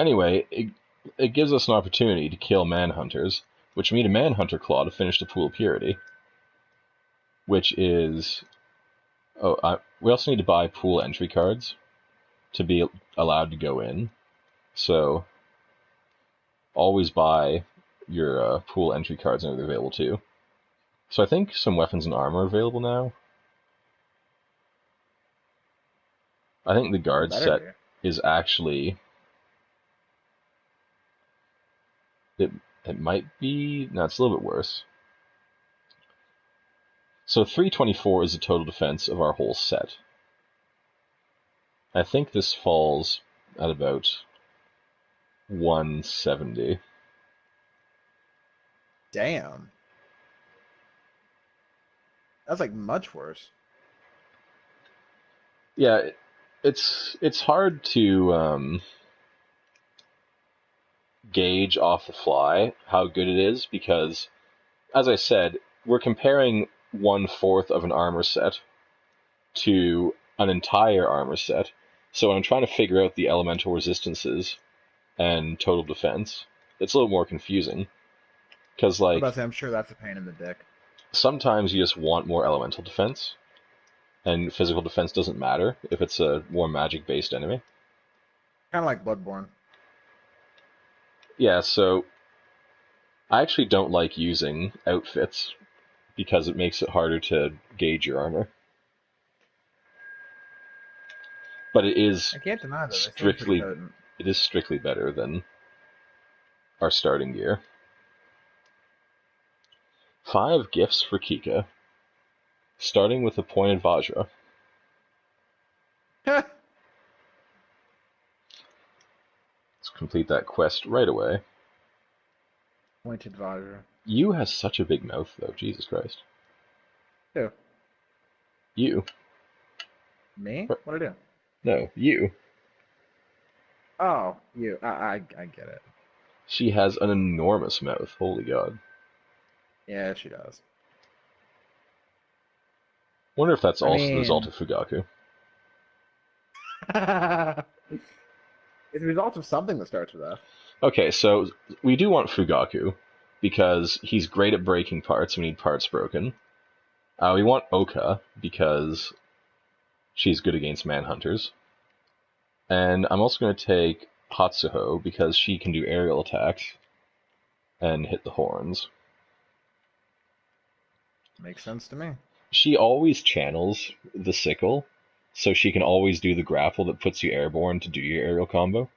Anyway, it gives us an opportunity to kill manhunters, which mean a manhunter claw to finish the pool of purity, which is... we also need to buy pool entry cards to be allowed to go in. So always buy your pool entry cards when they're available too. So I think some weapons and armor are available now. I think the guard set is actually... It might be... No, it's a little bit worse. So 324 is the total defense of our whole set. I think this falls at about 170. Damn. That's like much worse. Yeah, it's hard to gauge off the fly how good it is because, as I said, we're comparing 1/4 of an armor set to an entire armor set. So when I'm trying to figure out the elemental resistances and total defense, it's a little more confusing. Because, I'm about like, to say, I'm sure that's a pain in the dick. sometimes you just want more elemental defense, and physical defense doesn't matter if it's a more magic-based enemy. Kind of like Bloodborne. Yeah, so I actually don't like using outfits because it makes it harder to gauge your armor. But it is I can't deny that. They seem pretty strictly potent. it is strictly better than our starting gear. 5 gifts for Kika, starting with a pointed Vajra. Let's complete that quest right away. Pointed Vajra. You has such a big mouth, though. Jesus Christ. Who? You. Me? What'd I do? No, you. Oh, you. I get it. She has an enormous mouth. Holy God. Yeah, she does. Wonder if that's I also the result mean, of Fugaku. it's a result of something that starts with F. Okay, so we do want Fugaku because he's great at breaking parts. We need parts broken. We want Oka because she's good against manhunters. And I'm also going to take Hatsuho because she can do aerial attacks and hit the horns. Makes sense to me. She always channels the sickle, so she can always do the grapple that puts you airborne to do your aerial combo.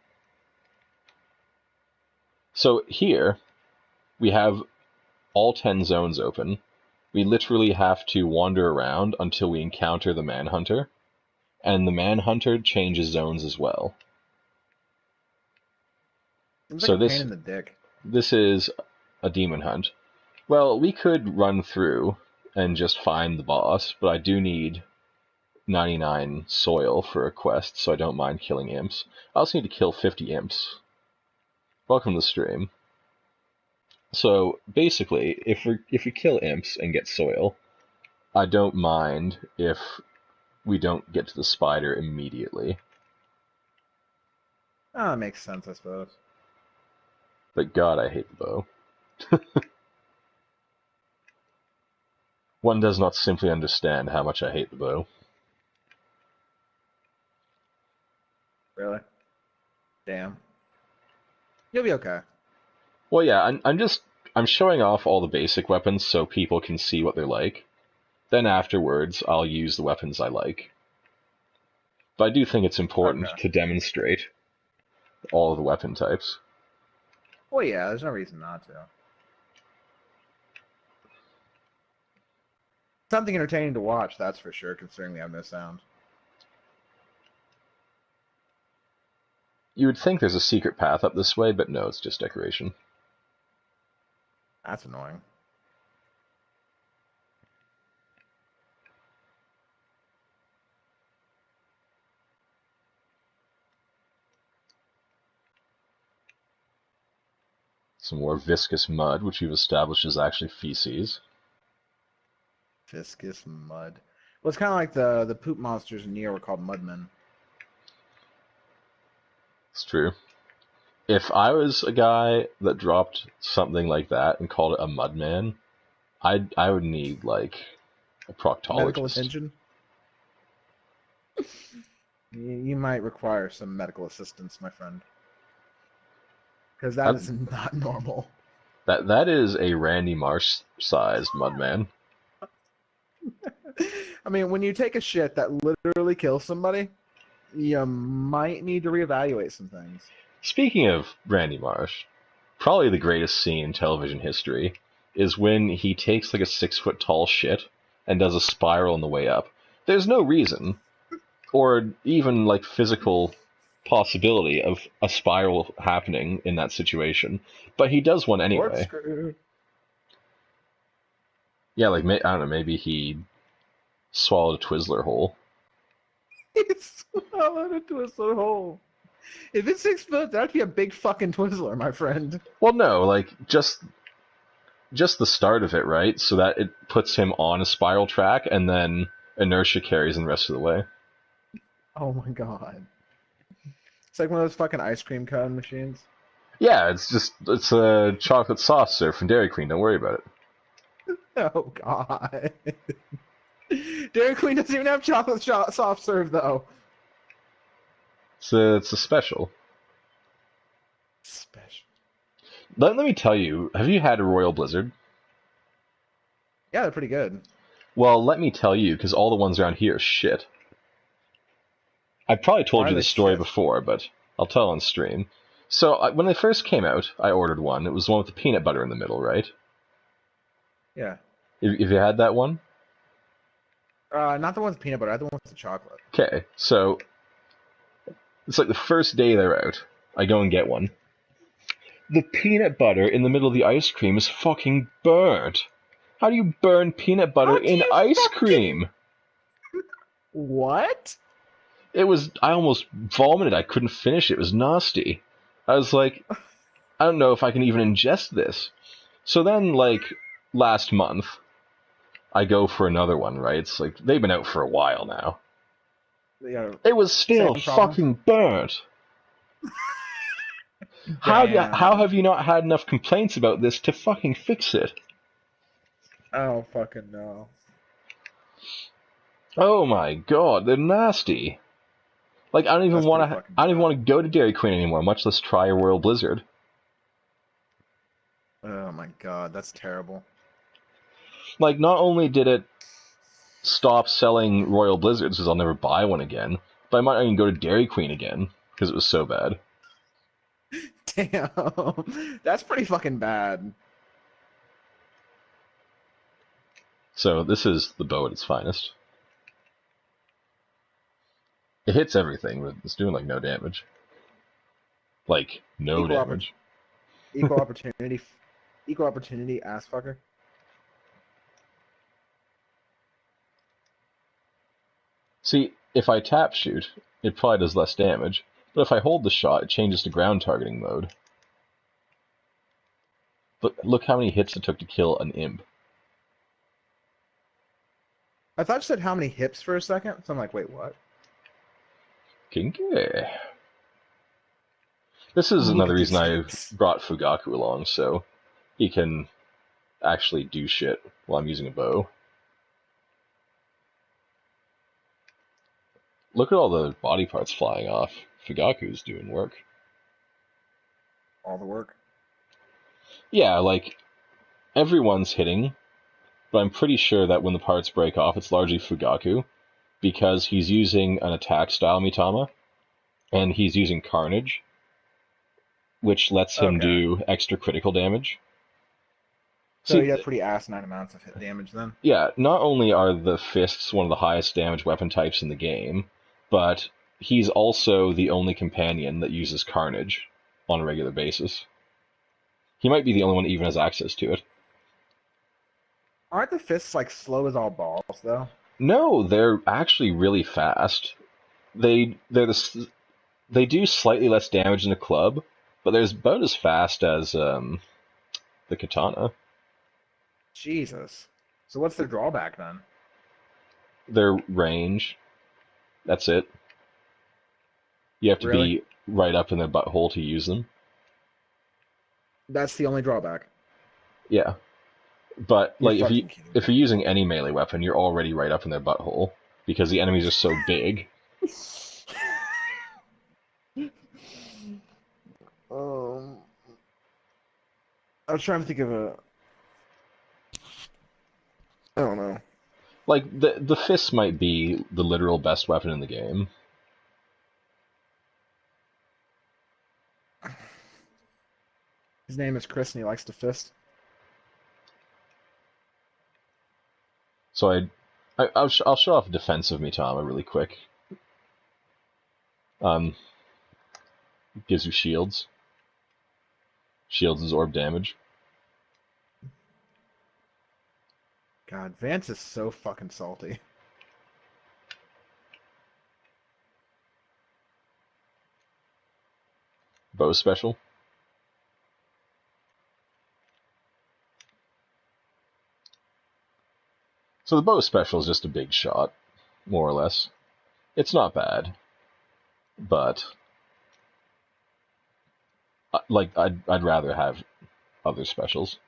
So here, we have all 10 zones open. We literally have to wander around until we encounter the Manhunter, and the Manhunter changes zones as well. Seems like So a pain in the dick. this is a demon hunt. Well, we could run through and just find the boss, but I do need 99 soil for a quest, so I don't mind killing imps. I also need to kill 50 imps. Welcome to the stream. So basically, if we kill imps and get soil, I don't mind if we don't get to the spider immediately. Oh, that makes sense, I suppose. But God, I hate the bow. One does not simply understand how much I hate the bow. Really? Damn. You'll be okay. Well, yeah, I'm showing off all the basic weapons so people can see what they're like. Then afterwards, I'll use the weapons I like. But I do think it's important Okay. to demonstrate all of the weapon types. Well, yeah, there's no reason not to. Something entertaining to watch, that's for sure, considering we have no sound. You would think there's a secret path up this way, but no, it's just decoration. That's annoying. Some more viscous mud, which we've established is actually feces. Viscous mud. Well, it's kind of like the poop monsters in Nier were called mudmen. It's true. If I was a guy that dropped something like that and called it a mudman, I would need like a Medical proctologist. attention. You might require some medical assistance, my friend, because that That, is not normal. that is a Randy Marsh sized mudman. I mean, when you take a shit that literally kills somebody, you might need to reevaluate some things. Speaking of Randy Marsh, probably the greatest scene in television history is when he takes like a 6 foot tall shit and does a spiral on the way up. There's no reason or even like physical possibility of a spiral happening in that situation, but he does one anyway. Corkscrew. Yeah, like I don't know, maybe he swallowed a Twizzler whole. It's swallowed a Twizzler hole. If it's 6 foot, that'd be a big fucking Twizzler, my friend. Well, no, like just the start of it, right? So that it puts him on a spiral track, and then inertia carries him the rest of the way. Oh my god. It's like one of those fucking ice cream cone machines. Yeah, it's a chocolate soft serve from Dairy Queen. Don't worry about it. Oh god. Dairy Queen doesn't even have chocolate soft serve though. It's a special. Special. Let me tell you, have you had a Royal Blizzard? Yeah, they're pretty good. Well, let me tell you, because all the ones around here are shit. I probably told Why you are they this story shit? before, but I'll tell on stream. So when they first came out, I ordered one. It was the one with the peanut butter in the middle, right? Yeah. Have you had that one? Not the ones with peanut butter. I had the ones with the chocolate. Okay, so it's like the first day they're out. I go and get one. The peanut butter in the middle of the ice cream is fucking burnt. How do you burn peanut butter How do in you ice fucking- cream? What? I almost vomited. I couldn't finish it. It was nasty. I was like, I don't know if I can even ingest this. So then, like, last month, I go for another one, right? It's like, they've been out for a while now. Yeah. It was still Same problem? fucking burnt. How have you not had enough complaints about this to fucking fix it? Oh fucking no. Oh my god, they're nasty. Like, I don't even That's want pretty to. fucking I don't even bad. want to go to Dairy Queen anymore, much less try a Royal Blizzard. Oh my god, that's terrible. Like, not only did it stop selling Royal Blizzards because I'll never buy one again, but I might not even go to Dairy Queen again because it was so bad. Damn. That's pretty fucking bad. So this is the bow at its finest. It hits everything, but it's doing like no damage. Like no Equal damage. Equal opportunity. Equal opportunity ass fucker. See, if I tap shoot, it probably does less damage, but if I hold the shot, it changes to ground targeting mode. Look how many hits it took to kill an imp. I thought you said how many hips for a second, so I'm like, wait, what? Kinky. This is Look another at reason these I've hips. brought Fugaku along, so he can actually do shit while I'm using a bow. Look at all the body parts flying off. Fugaku's doing work. All the work. Yeah, like, everyone's hitting, but I'm pretty sure that when the parts break off, it's largely Fugaku, because he's using an attack style Mitama, and he's using Carnage, which lets him Okay. do extra critical damage. So See, you have pretty asinine amounts of hit damage then. yeah, not only are the fists one of the highest damage weapon types in the game, but he's also the only companion that uses Carnage on a regular basis. He might be the only one that even has access to it. Aren't the fists like slow as all balls though? No, they're actually really fast. They do slightly less damage than a club, but they're about as fast as the katana. Jesus. So what's their drawback then? Their range, that's it. You have to Really? be right up in their butthole to use them. That's the only drawback. Yeah, but You're like fucking kidding if you're using any melee weapon, you're already right up in their butthole because the enemies are so big. me. Um, I was trying to think of a. I don't know. Like the fist might be the literal best weapon in the game. His name is Chris, and he likes to fist. So I'll show off defensive Mitama really quick. Gives you shields. Shields is orb damage. God, Vance is so fucking salty. Bow special. So the bow special is just a big shot, more or less. It's not bad, but like I'd rather have other specials.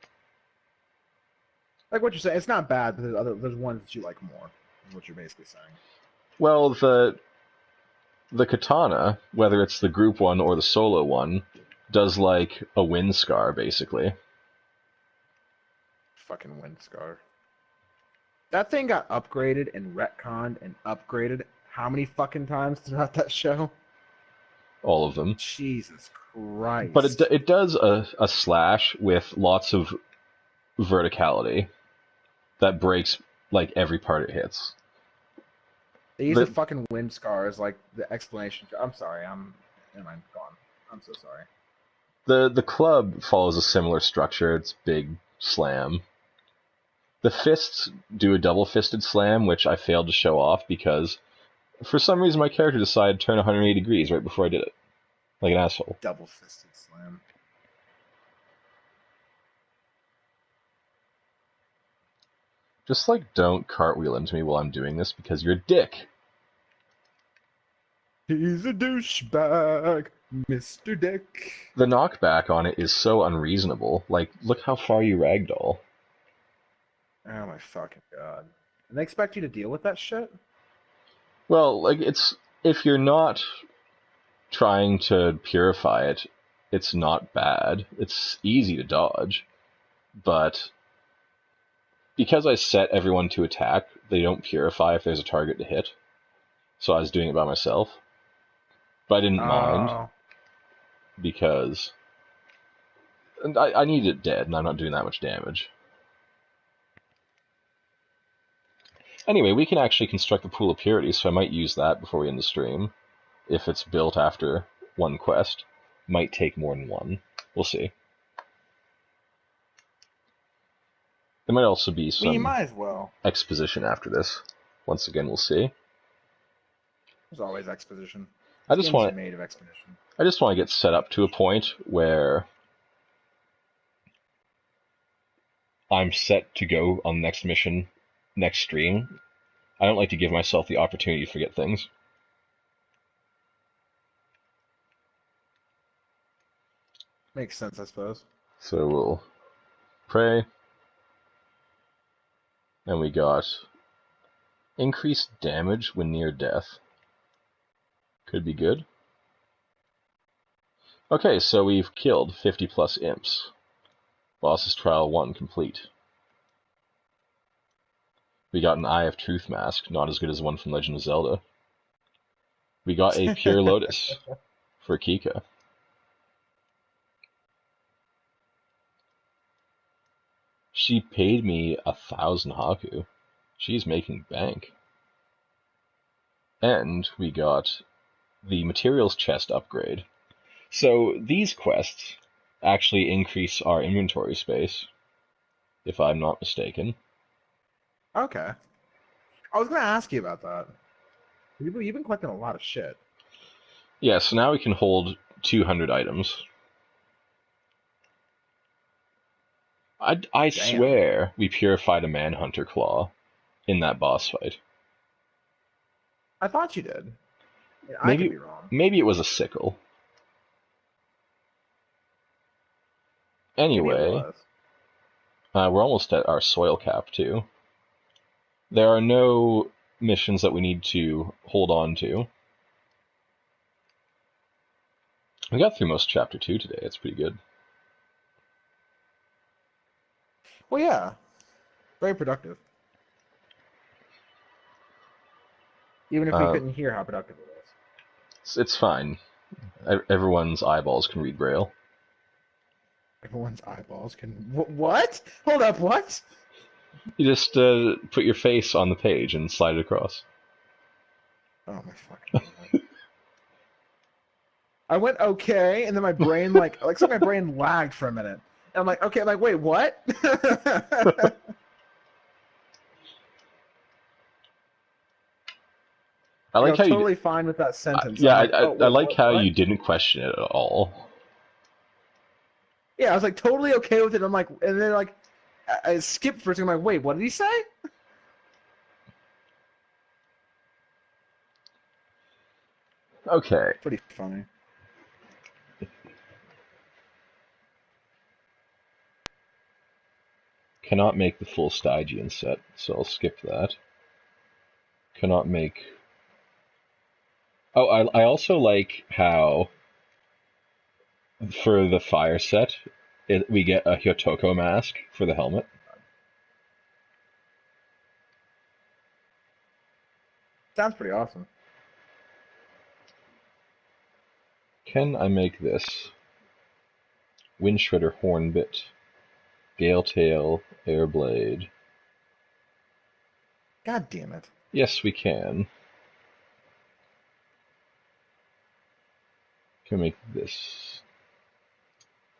Like what you're saying, it's not bad, but there's ones that you like more. Is what you're basically saying. Well, the katana, whether it's the group one or the solo one, does like a wind scar basically. Fucking Windscar. That thing got upgraded and retconned and upgraded how many fucking times throughout that show? All of them. Jesus But Christ. it does a slash with lots of verticality that breaks like every part it hits. They use a The fucking Windscar as like the explanation. I'm sorry, I'm gone. I'm so sorry. the club follows a similar structure. It's big slam. The fists do a double-fisted slam, which I failed to show off because for some reason my character decided to turn 180 degrees right before I did it. Like an asshole. Double fisted slam. Just like don't cartwheel into me while I'm doing this because you're a dick. He's a douchebag, Mr. Dick. The knockback on it is so unreasonable. Like, look how far you ragdoll. Oh my fucking god. And they expect you to deal with that shit? Well, like it's if you're not trying to purify it, it's not bad. It's easy to dodge, but because I set everyone to attack, they don't purify if there's a target to hit. So I was doing it by myself. But I didn't mind Oh. because I need it dead, and I'm not doing that much damage. Anyway, we can actually construct the pool of purity, so I might use that before we end the stream. If it's built after one quest. Might take more than one. We'll see. There might also be Well, you some might as well. exposition after this. Once again, we'll see. There's always exposition. I This just game is want made of exposition. to get set up to a point where I'm set to go on the next mission, next stream. I don't like to give myself the opportunity to forget things. Makes sense, I suppose. So we'll pray. And we got increased damage when near death. Could be good. Okay, so we've killed 50 plus imps. Boss's Trial 1 complete. We got an Eye of Truth mask, not as good as the one from Legend of Zelda. We got a Pure Lotus for Kika. She paid me 1,000 Haku. She's making bank. And we got the materials chest upgrade. So these quests actually increase our inventory space, if I'm not mistaken. Okay. I was going to ask you about that. You've been collecting a lot of shit. Yeah, so now we can hold 200 items. I Damn. swear we purified a Manhunter Claw in that boss fight. I thought you did. I could be wrong. Maybe it was a sickle. Maybe it Anyway, was. we're almost at our soil cap, too. There are no missions that we need to hold on to. We got through most of Chapter 2 today. It's pretty good. Well, yeah. Very productive. Even if we couldn't hear how productive it was. It's fine. Everyone's eyeballs can read Braille. Everyone's eyeballs can... What? Hold up, what? You just put your face on the page and slide it across. Oh, my fucking God. I went okay, and then my brain, like my brain lagged for a minute. And I'm like, okay, I'm like, wait, what? I like I how was totally fine with that sentence. yeah, I'm like, oh, I wait, like how what? you didn't question it at all. Yeah, I was like totally okay with it. I'm like, and then like, I skipped for a second. I'm like, wait, what did he say? Okay. Pretty funny. Cannot make the full Stygian set, so I'll skip that. Cannot make... Oh, I also like how, for the fire set, we get a Hyotoko mask for the helmet. Sounds pretty awesome. Can I make this? Wind Shredder Hornbit, Gale Tail, Airblade. God damn it. Yes, we can. Can make this.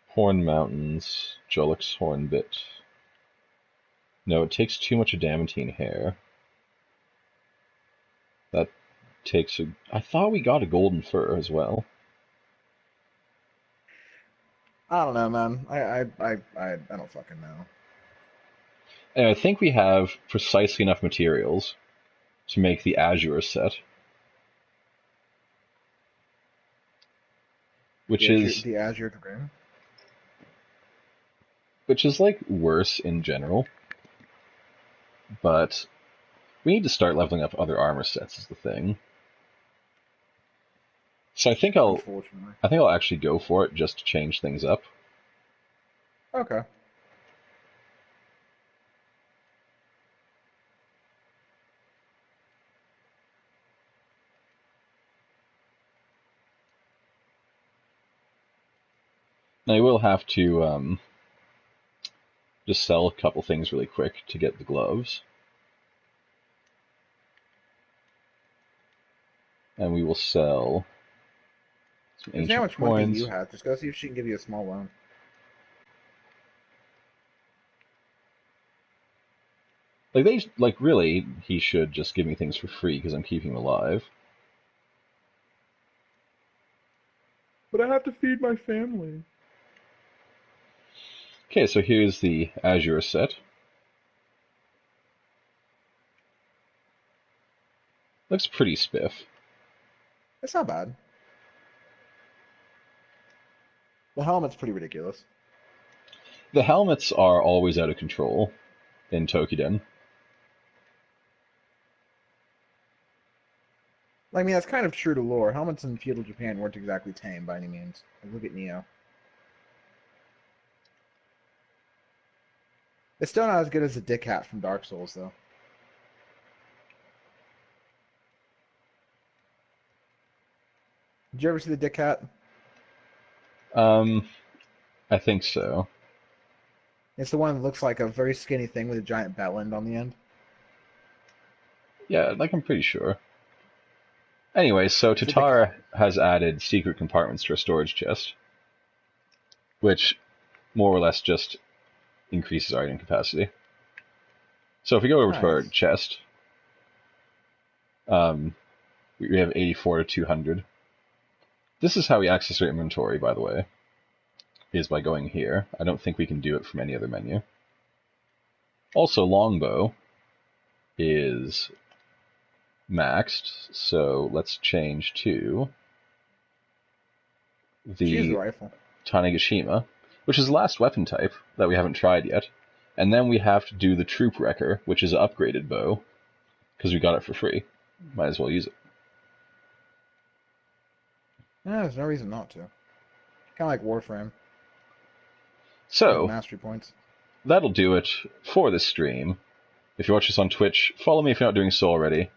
Horn Mountains, Jolix Hornbit. No, it takes too much adamantine hair. That takes a... I thought we got a golden fur as well. I don't know, man. I don't fucking know. And I think we have precisely enough materials to make the Azure set. Which is the Azure Dragoon. Which is like worse in general. But we need to start leveling up other armor sets is the thing. So I think I'll actually go for it just to change things up. Okay. I will have to just sell a couple things really quick to get the gloves. And we will sell some See how ancient much money coins. you have. Just go see if she can give you a small loan. Really, he should just give me things for free because I'm keeping him alive. But I have to feed my family. Okay, so here's the Azure set. Looks pretty spiff. It's not bad. The helmet's pretty ridiculous. The helmets are always out of control in Toukiden. I mean, that's kind of true to lore. Helmets in feudal Japan weren't exactly tame by any means. Like, look at Neo. It's still not as good as the Dick Hat from Dark Souls, though. Did you ever see the Dick Hat? I think so. It's the one that looks like a very skinny thing with a giant bell end on the end. Yeah, I'm pretty sure. Anyway, so Tatara has added secret compartments to our storage chest, which more or less just increases our item capacity. So if we go over to our chest, we have 84 to 200. This is how we access our inventory, by the way, is by going here. I don't think we can do it from any other menu. Also, longbow is maxed, so let's change to the rifle. Tanegashima. which is the last weapon type that we haven't tried yet. And then we have to do the Troop Wrecker, which is an upgraded bow, because we got it for free. Might as well use it. Yeah, there's no reason not to. Kind of like Warframe. So, mastery points. That'll do it for this stream. If you watch this on Twitch, follow me if you're not doing so already. If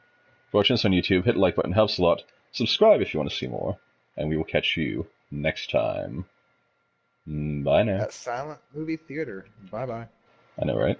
you're watching this on YouTube, hit the like button, helps a lot. Subscribe if you want to see more. And we will catch you next time. Bye now. At Silent Movie Theater. Bye-bye. I know, right?